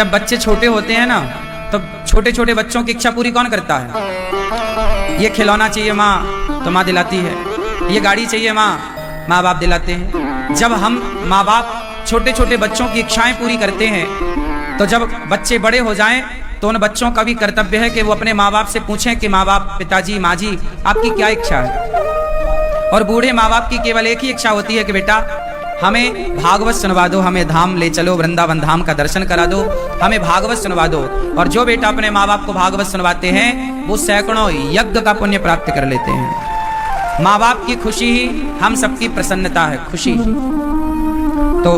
जब बच्चे छोटे होते हैं ना, तो छोटे छोटे बच्चों की इच्छा पूरी कौन करता है? ये खिलौना चाहिए माँ, तो माँ दिलाती है। ये गाड़ी चाहिए माँ, माँ बाप दिलाते हैं। जब हम माँ बाप छोटे छोटे बच्चों की इच्छाएं पूरी करते हैं, तो जब बच्चे बड़े हो जाएं तो उन बच्चों का भी कर्तव्य है कि वो अपने माँ बाप से पूछें कि माँ बाप, पिताजी, माँ जी, आपकी क्या इच्छा है? और बूढ़े माँ बाप की केवल एक ही इच्छा होती है कि बेटा हमें भागवत सुनवा दो, हमें धाम ले चलो, वृंदावन धाम का दर्शन करा दो, हमें भागवत सुनवा दो। और जो बेटा अपने माँ बाप को भागवत सुनवाते हैं वो सैकड़ों यज्ञ का पुण्य प्राप्त कर लेते हैं। माँ बाप की खुशी ही हम सबकी प्रसन्नता है, खुशी। तो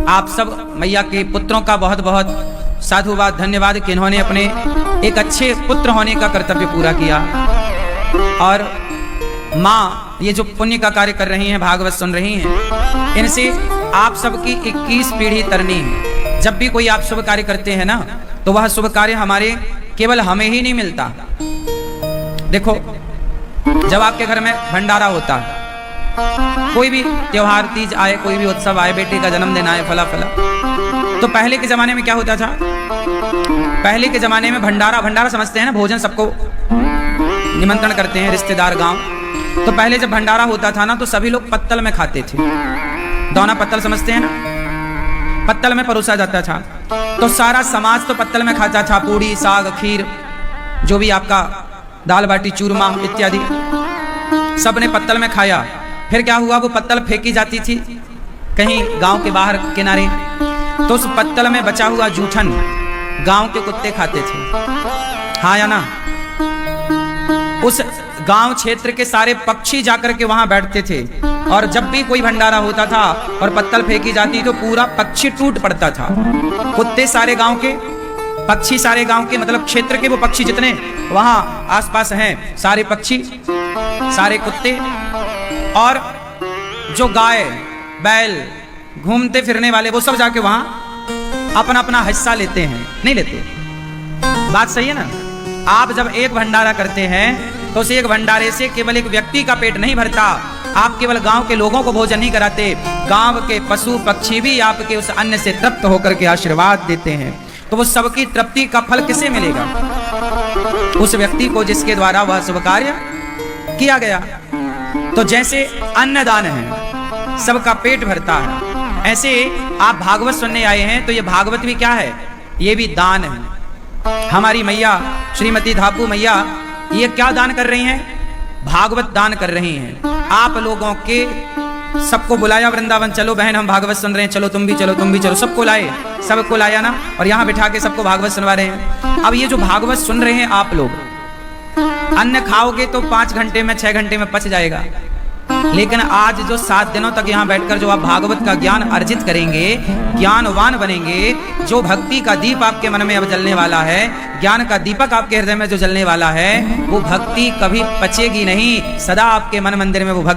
आप सब मैया के पुत्रों का बहुत बहुत साधुवाद, धन्यवाद कि इन्होंने अपने एक अच्छे पुत्र होने का कर्तव्य पूरा किया। और माँ ये जो पुण्य का कार्य कर रही हैं, भागवत सुन रही हैं, इनसे आप सबकी 21 पीढ़ी तरनी है। जब भी कोई आप शुभ कार्य करते हैं ना, तो वह शुभ कार्य हमारे केवल हमें ही नहीं मिलता। देखो, जब आपके घर में भंडारा होता है, कोई भी त्योहार, तीज आए, कोई भी उत्सव आए, बेटे का जन्मदिन आए, फला फला, तो पहले के जमाने में क्या होता था? पहले के जमाने में भंडारा समझते हैं ना, भोजन, सबको निमंत्रण करते हैं रिश्तेदार गांव। तो पहले जब भंडारा होता था ना, तो सभी लोग पत्तल में खाते थे। दोना पत्तल समझते हैं ना, पत्तल में परोसा जाता था। तो सारा समाज तो पत्तल में खाता था, पूड़ी, साग, खीर, जो भी आपका दाल बाटी, चूरमा इत्यादि, सबने पत्तल में खाया। फिर क्या हुआ, वो पत्तल फेंकी जाती थी कहीं गांव के बाहर किनारे, तो उस पत्तल में बचा हुआ जूठन गांव के कुत्ते खाते थे, हाँ या ना? उस गांव क्षेत्र के सारे पक्षी जाकर के वहां बैठते थे, और जब भी कोई भंडारा होता था और पत्तल फेंकी जाती तो पूरा पक्षी टूट पड़ता था। कुत्ते सारे गांव के, पक्षी सारे गांव के, मतलब क्षेत्र के वो पक्षी जितने वहां आसपास हैं, सारे पक्षी, सारे कुत्ते, और जो गाय बैल घूमते फिरने वाले, वो सब जाके वहां अपना अपना हिस्सा लेते हैं, नहीं लेते? बात सही है ना? आप जब एक भंडारा करते हैं तो उस एक भंडारे से केवल एक व्यक्ति का पेट नहीं भरता, आप केवल गांव के लोगों को भोजन नहीं कराते, गांव के पशु पक्षी भी आपके उस अन्न से तृप्त होकर के आशीर्वाद देते हैं। तो वो सबकी तृप्ति का फल किसे मिलेगा? उस व्यक्ति को जिसके द्वारा वह शुभ कार्य किया गया। तो जैसे अन्नदान है, सबका पेट भरता है, ऐसे आप भागवत सुनने आए हैं तो ये भागवत भी क्या है? ये भी दान है। हमारी मैया श्रीमती धापू मैया ये क्या दान कर रही हैं? भागवत दान कर रही हैं। आप लोगों के सबको बुलाया, वृंदावन चलो बहन, हम भागवत सुन रहे हैं, चलो तुम भी चलो, तुम भी चलो, सबको लाए, सबको लाया ना, और यहाँ बिठा के सबको भागवत सुनवा रहे हैं। अब ये जो भागवत सुन रहे हैं आप लोग, अन्न खाओगे तो 5 घंटे में, 6 घंटे में पच जाएगा, लेकिन आज जो 7 दिनों तक यहाँ बैठकर जो आप भागवत का ज्ञान अर्जित करेंगे, ज्ञानवान बनेंगे, जो भक्ति का दीप आपके मन में अब जलने वाला है, ज्ञान का दीपक आपके हृदय में जो जलने वाला है, वो भक्ति कभी पचेगी नहीं, सदा आपके मन मंदिर में वो भक्ति